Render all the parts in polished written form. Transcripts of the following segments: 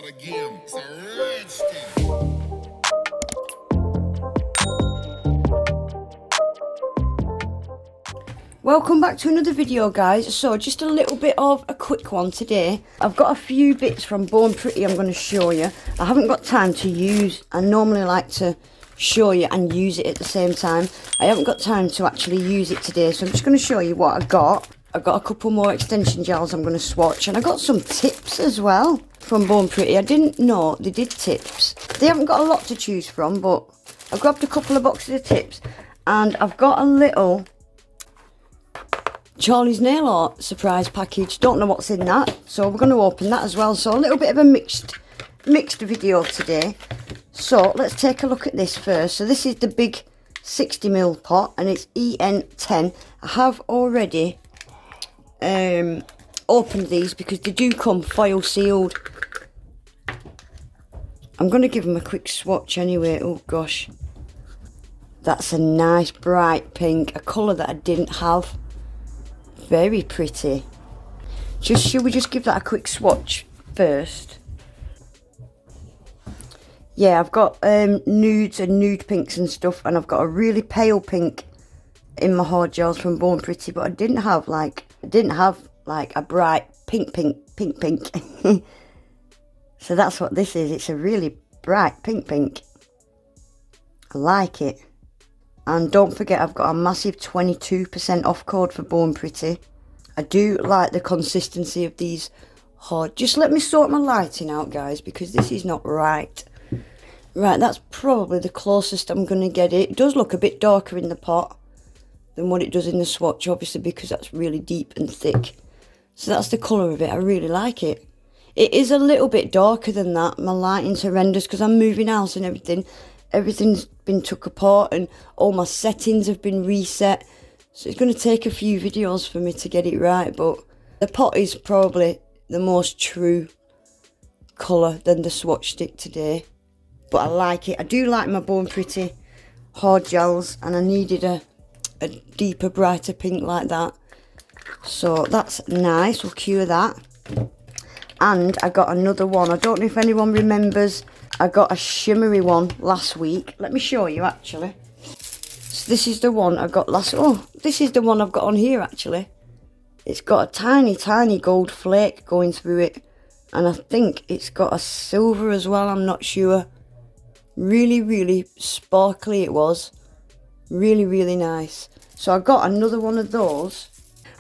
again. It's a rich thing. Welcome back to another video, guys. So just a little bit of a quick one today. I've got a few bits from Born Pretty I'm going to show you. I haven't got time to use. I normally like to show you and use it at the same time. I haven't got time to actually use it today, so I'm just going to show you what I got. I've got a couple more extension gels I'm going to swatch, and I got some tips as well from Born Pretty. I didn't know they did tips. They haven't got a lot to choose from, but I grabbed a couple of boxes of tips, and I've got a little Charlie's nail art surprise package. Don't know what's in that, so we're going to open that as well. So a little bit of a mixed video today. So let's take a look at this first. So this is the big 60ml pot, and it's EN10. I have already opened these because they do come foil sealed. I'm going to give them a quick swatch anyway. Oh gosh, that's a nice bright pink, a colour that I didn't have. Very pretty. Should we just give that a quick swatch first? Yeah, I've got nudes and nude pinks and stuff, and I've got a really pale pink in my hard gels from Born Pretty, but I didn't have like a bright pink. So that's what this is. It's a really bright pink. I like it. And don't forget, I've got a massive 22% off code for Born Pretty. I do like the consistency of these hard. Just let me sort my lighting out, guys, because this is not right. Right, that's probably the closest I'm going to get it. It does look a bit darker in the pot than what it does in the swatch, obviously, because that's really deep and thick. So that's the colour of it. I really like it. It is a little bit darker than that. My lighting's horrendous because I'm moving house and everything. Everything's been took apart and all my settings have been reset. So it's going to take a few videos for me to get it right. But the pot is probably the most true colour than the swatch stick today. But I like it. I do like my Born Pretty hard gels, and I needed a deeper, brighter pink like that. So that's nice. We'll cure that. And I got another one. I don't know if anyone remembers. I got a shimmery one last week. Let me show you, actually. So this is the one I got last... Oh, this is the one I've got on here, actually. It's got a tiny gold flake going through it. And I think it's got a silver as well. I'm not sure. Really sparkly it was. Really nice. So I got another one of those.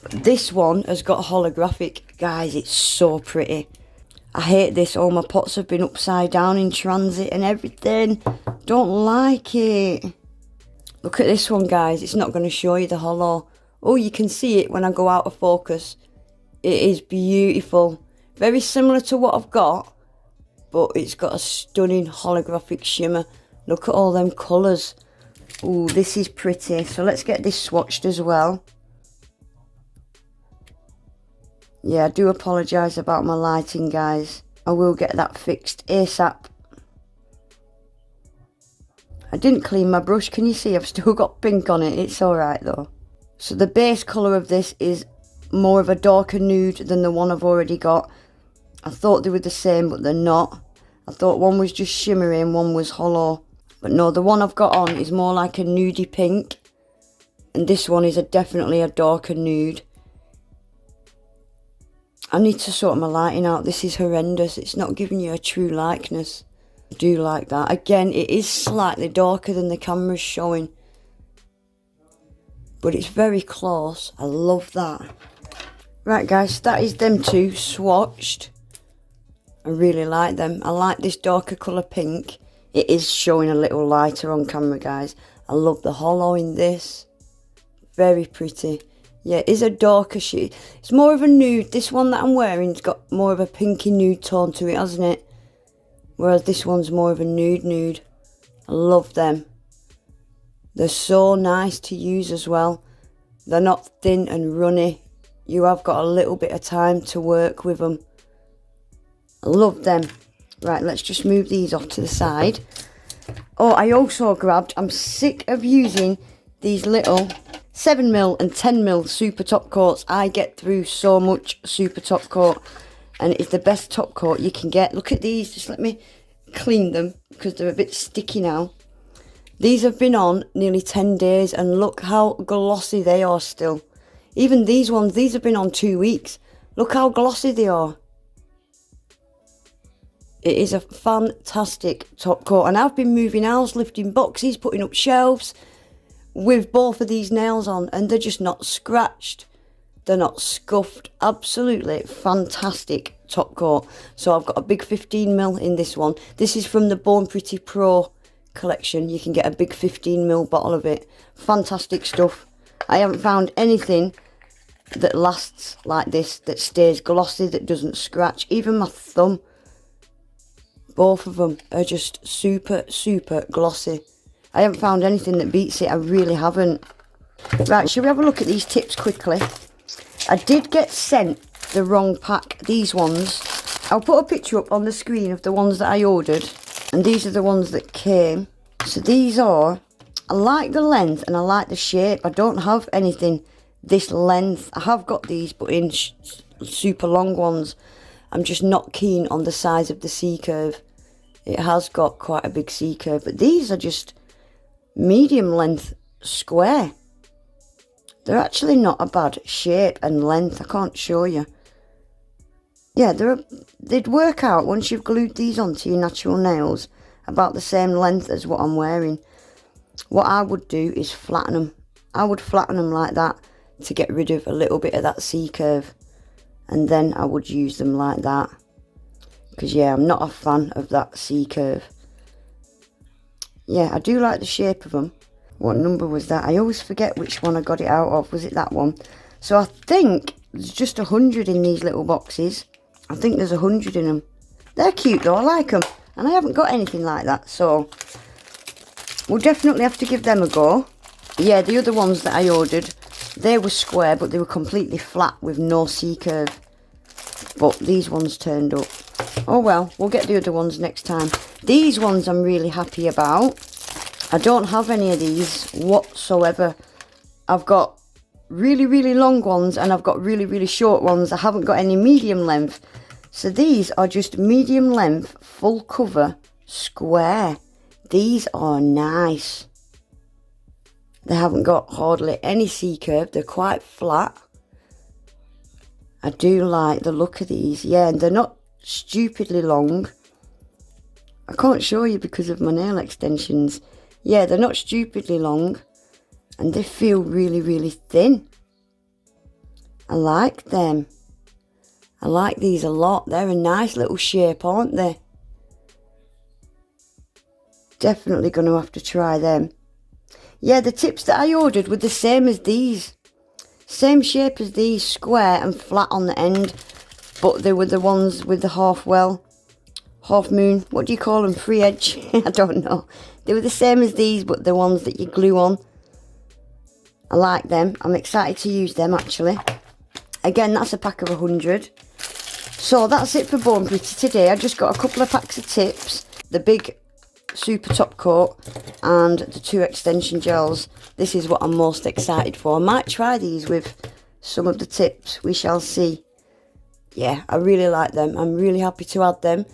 But this one has got holographic. Guys, it's so pretty. I hate this. All my pots have been upside down in transit and everything. Don't like it. Look at this one, guys. It's not going to show you the holo. Oh, you can see it when I go out of focus. It is beautiful. Very similar to what I've got, but it's got a stunning holographic shimmer. Look at all them colours. Oh, this is pretty. So let's get this swatched as well. Yeah, I do apologise about my lighting, guys. I will get that fixed ASAP. I didn't clean my brush. Can you see I've still got pink on it? It's alright though. So the base colour of this is more of a darker nude than the one I've already got. I thought they were the same, but they're not. I thought one was just shimmery and one was hollow. But no, the one I've got on is more like a nudie pink. And this one is definitely a darker nude. I need to sort my lighting out. This is horrendous. It's not giving you a true likeness. I do like that. Again, it is slightly darker than the camera's showing. But it's very close. I love that. Right, guys, that is them two swatched. I really like them. I like this darker colour pink. It is showing a little lighter on camera, guys. I love the holo in this. Very pretty. Yeah, it is a darker shade. It's more of a nude. This one that I'm wearing's got more of a pinky nude tone to it, hasn't it? Whereas this one's more of a nude. I love them. They're so nice to use as well. They're not thin and runny. You have got a little bit of time to work with them. I love them. Right, let's just move these off to the side. Oh, I also grabbed... I'm sick of using these little 7mm and 10mm super top coats. I get through so much super top coat. and it's the best top coat you can get. Look at these, just let me clean them because they're a bit sticky now. These have been on nearly 10 days and look how glossy they are still. Even these ones, these have been on 2 weeks. Look how glossy they are. It is a fantastic top coat, and I've been moving house, lifting boxes, putting up shelves with both of these nails on, and they're just not scratched. They're not scuffed. Absolutely fantastic top coat. So I've got a big 15mm in this one. This is from the Born Pretty Pro collection. You can get a big 15mm bottle of it. Fantastic stuff. I haven't found anything that lasts like this, that stays glossy, that doesn't scratch. Even my thumb. Both of them are just super, super glossy. I haven't found anything that beats it. I really haven't. Right, shall we have a look at these tips quickly? I did get sent the wrong pack, these ones. I'll put a picture up on the screen of the ones that I ordered. And these are the ones that came. So these are, I like the length and I like the shape. I don't have anything this length. I have got these, but in super long ones. I'm just not keen on the size of the C-curve. It has got quite a big C-curve, but these are just medium length square. They're actually not a bad shape and length. I can't show you. Yeah, they'd work out once you've glued these onto your natural nails about the same length as what I'm wearing. What I would do is flatten them. I would flatten them like that to get rid of a little bit of that C-curve. And then I would use them like that. Because, yeah, I'm not a fan of that C-curve. Yeah, I do like the shape of them. What number was that? I always forget which one I got it out of. Was it that one? So I think there's just 100 in these little boxes. I think there's 100 in them. They're cute though, I like them. And I haven't got anything like that. So we'll definitely have to give them a go. Yeah, the other ones that I ordered, they were square, but they were completely flat with no C-curve. But these ones turned up. Oh well, we'll get the other ones next time. These ones I'm really happy about. I don't have any of these whatsoever. I've got really, really long ones and I've got really, really short ones. I haven't got any medium length. So these are just medium length, full cover, square. These are nice. They haven't got hardly any C-curve. They're quite flat. I do like the look of these. Yeah, and they're not stupidly long. I can't show you because of my nail extensions. Yeah, they're not stupidly long. And they feel really, really thin. I like them. I like these a lot. They're a nice little shape, aren't they? Definitely going to have to try them. Yeah, the tips that I ordered were the same as these. Same shape as these, square and flat on the end. But they were the ones with the half moon. What do you call them? Free edge? I don't know. They were the same as these, but the ones that you glue on. I like them. I'm excited to use them actually. Again, that's a pack of 100. So that's it for Born Pretty today. I just got a couple of packs of tips. The big super top coat and the 2 extension gels. This is what I'm most excited for. I might try these with some of the tips. We shall see. Yeah, I really like them. I'm really happy to add them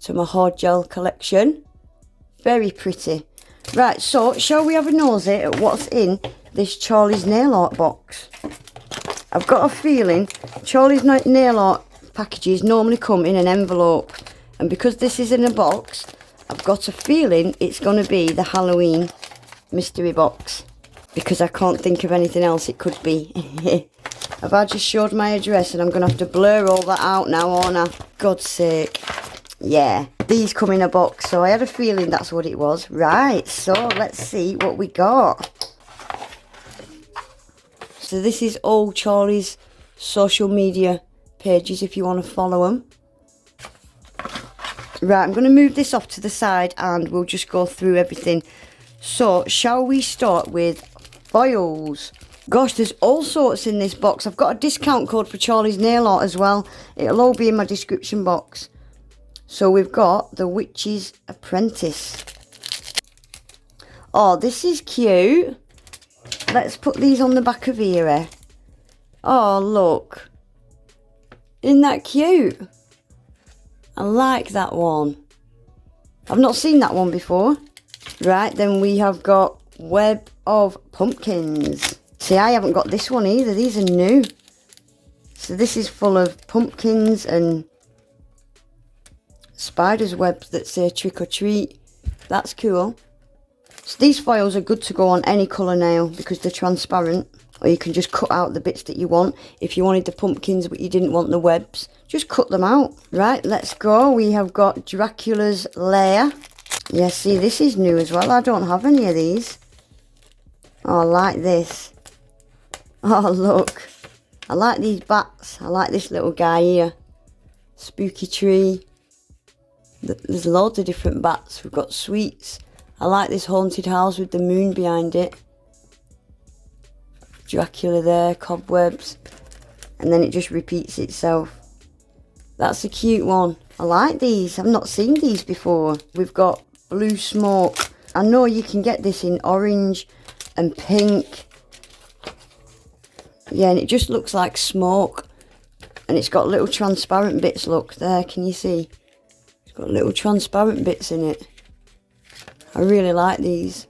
to my hard gel collection. Very pretty. Right, so shall we have a nosy at what's in this Charlie's nail art box? I've got a feeling Charlie's nail art packages normally come in an envelope, and because this is in a box, I've got a feeling it's going to be the Halloween mystery box, because I can't think of anything else it could be. Have I just showed my address and I'm going to have to blur all that out now, aren't I? God's sake. Yeah, these come in a box, so I had a feeling that's what it was. Right, so let's see what we got. So this is all Charlie's social media pages if you want to follow them. Right, I'm going to move this off to the side and we'll just go through everything. So, shall we start with foils? Gosh, there's all sorts in this box. I've got a discount code for Charlie's nail art as well. It'll all be in my description box. So we've got the Witch's Apprentice. Oh, this is cute. Let's put these on the back of here. Oh, look. Isn't that cute? I like that one. I've not seen that one before. Right, then we have got Web of Pumpkins. See, I haven't got this one either. These are new. So this is full of pumpkins and spider's webs that say trick or treat. That's cool. So these foils are good to go on any colour nail because they're transparent. Or you can just cut out the bits that you want. If you wanted the pumpkins but you didn't want the webs, just cut them out. Right, let's go. We have got Dracula's Lair. Yeah, see, this is new as well. I don't have any of these. Oh, I like this. Oh, look. I like these bats. I like this little guy here. Spooky tree. There's loads of different bats. We've got sweets. I like this haunted house with the moon behind it. Dracula there, cobwebs. And then it just repeats itself. That's a cute one. I like these. I've not seen these before. We've got blue smoke. I know you can get this in orange and pink. Yeah, and it just looks like smoke. And it's got little transparent bits, look, there, can you see? It's got little transparent bits in it. I really like these.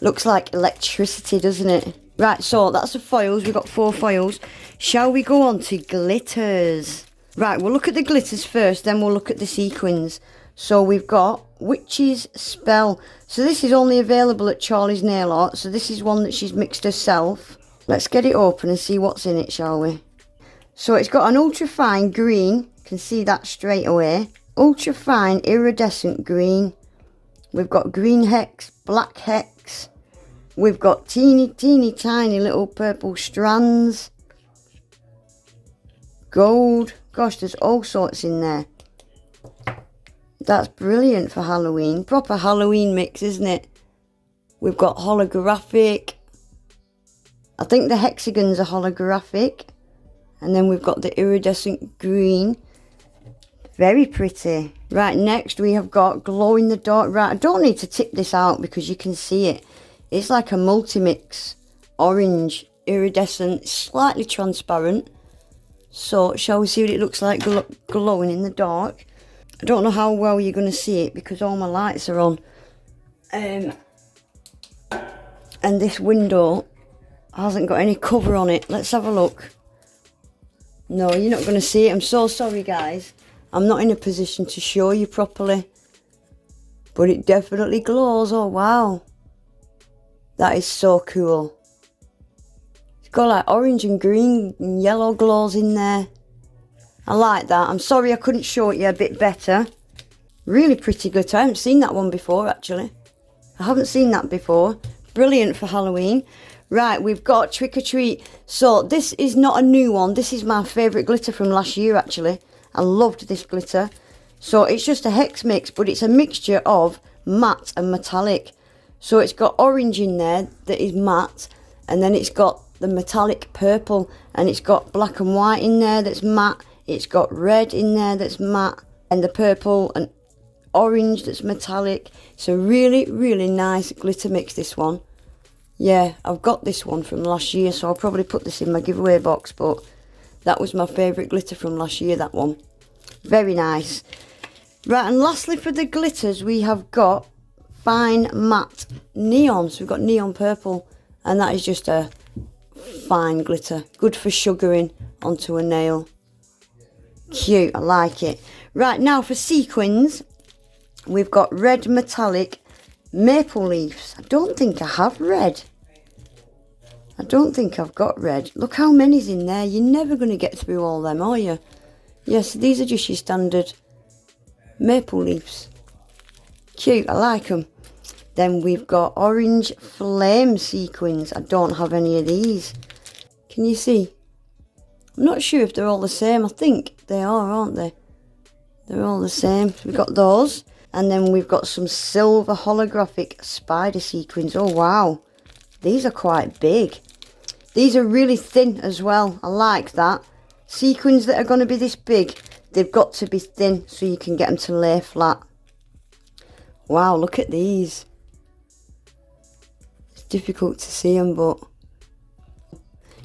Looks like electricity, doesn't it? Right, so that's the foils. We've got 4 foils. Shall we go on to glitters? Right, we'll look at the glitters first, then we'll look at the sequins. So we've got Witch's Spell. So this is only available at Charlie's Nail Art. So this is one that she's mixed herself. Let's get it open and see what's in it, shall we? So it's got an ultra fine green. You can see that straight away. Ultra fine iridescent green. We've got green hex, black hex. We've got teeny tiny little purple strands. Gold. Gosh, there's all sorts in there. That's brilliant for Halloween. Proper Halloween mix, isn't it? We've got holographic. I think the hexagons are holographic. And then we've got the iridescent green. Very pretty. Right, next we have got glow in the dark. Right, I don't need to tip this out because you can see it. It's like a multi-mix. Orange, iridescent, slightly transparent. So, shall we see what it looks like glowing in the dark? I don't know how well you're going to see it because all my lights are on. And this window hasn't got any cover on it. Let's have a look. No, you're not going to see it. I'm so sorry, guys. I'm not in a position to show you properly. But it definitely glows. Oh, wow. That is so cool. It's got like orange and green and yellow glows in there. I like that. I'm sorry I couldn't show it you a bit better. Really pretty glitter. I haven't seen that one before, actually. I haven't seen that before. Brilliant for Halloween. Right, we've got Trick or Treat. So this is not a new one. This is my favourite glitter from last year, actually. I loved this glitter. So it's just a hex mix, but it's a mixture of matte and metallic. So it's got orange in there that is matte, and then it's got the metallic purple, and it's got black and white in there that's matte. It's got red in there that's matte, and the purple and orange that's metallic. It's a really, really nice glitter mix, this one. Yeah, I've got this one from last year, so I'll probably put this in my giveaway box, but that was my favourite glitter from last year, that one. Very nice. Right, and lastly for the glitters, we have got Fine Matte Neon. So we've got neon purple, and that is just a fine glitter. Good for sugaring onto a nail. Cute, I like it. Right, now for sequins, we've got red metallic maple leaves. I don't think I have red. I don't think I've got red. Look how many's in there. You're never going to get through all them, are you? Yes, these are just your standard maple leaves. Cute, I like them. Then we've got orange flame sequins. I don't have any of these. Can you see? I'm not sure if they're all the same. I think they are, aren't they? They're all the same. So we've got those. And then we've got some silver holographic spider sequins. Oh, wow. These are quite big. These are really thin as well. I like that. Sequins that are going to be this big, they've got to be thin so you can get them to lay flat. Wow, look at these. It's difficult to see them, but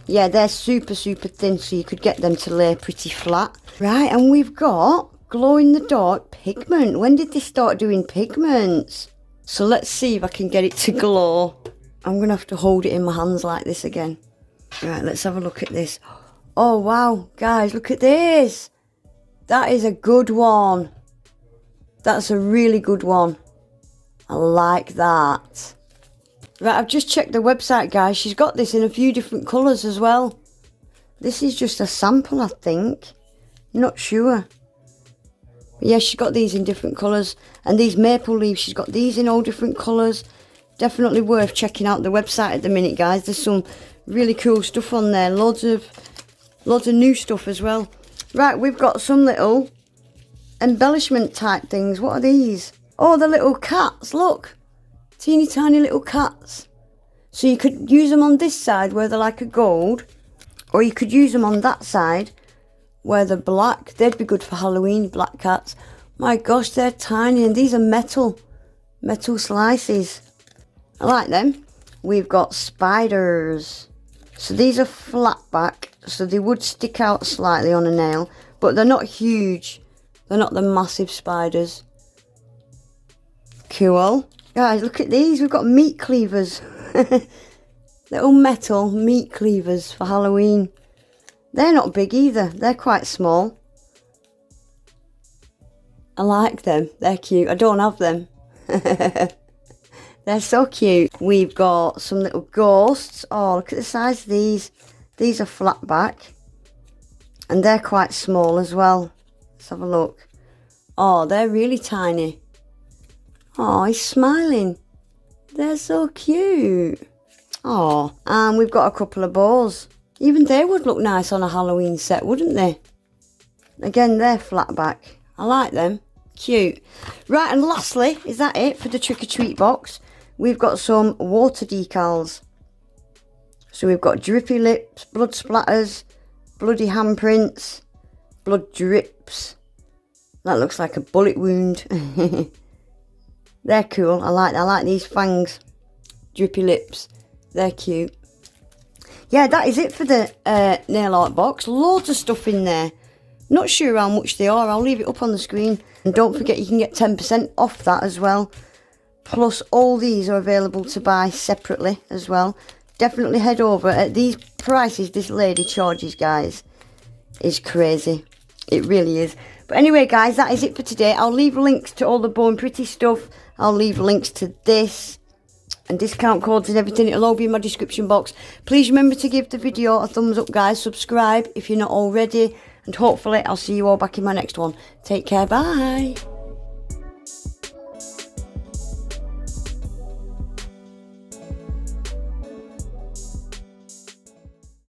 yeah, they're super, super thin, so you could get them to lay pretty flat. Right, and we've got glow-in-the-dark pigment. When did they start doing pigments? So let's see if I can get it to glow. I'm going to have to hold it in my hands like this again. Right, let's have a look at this. Oh, wow. Guys, look at this. That is a good one. That's a really good one. I like that. Right, I've just checked the website, guys. She's got this in a few different colours as well. This is just a sample, I think. Not sure. But yeah, she's got these in different colours. And these maple leaves, she's got these in all different colours. Definitely worth checking out the website at the minute, guys. There's some really cool stuff on there. Loads of new stuff as well. Right, we've got some little embellishment type things. What are these? Oh, the little cats, look. Teeny tiny little cats. So you could use them on this side where they're like a gold. Or you could use them on that side where they're black. They'd be good for Halloween, black cats. My gosh, they're tiny, and these are metal slices. I like them. We've got spiders. So these are flat back, so they would stick out slightly on a nail, but they're not huge. They're not the massive spiders. Cool. Guys, look at these. We've got meat cleavers. Little metal meat cleavers for Halloween. They're not big either. They're quite small. I like them. They're cute. I don't have them. They're so cute. We've got some little ghosts. Oh, look at the size of these. These are flat back. And they're quite small as well. Let's have a look. Oh, they're really tiny. Oh, he's smiling. They're so cute. Oh, and we've got a couple of bows. Even they would look nice on a Halloween set, wouldn't they? Again, they're flat back. I like them. Cute. Right, and lastly, is that it for the trick-or-treat box? We've got some water decals. So we've got drippy lips, blood splatters, bloody handprints, blood drips. That looks like a bullet wound. They're cool. I like these fangs. Drippy lips. They're cute. Yeah, that is it for the nail art box. Loads of stuff in there. Not sure how much they are. I'll leave it up on the screen. And don't forget, you can get 10% off that as well. Plus, all these are available to buy separately as well. Definitely head over. At these prices this lady charges, guys, is crazy. It really is. But anyway, guys, that is it for today. I'll leave links to all the Born Pretty stuff. I'll leave links to this. And discount codes and everything. It'll all be in my description box. Please remember to give the video a thumbs up, guys. Subscribe if you're not already. And hopefully I'll see you all back in my next one. Take care. Bye.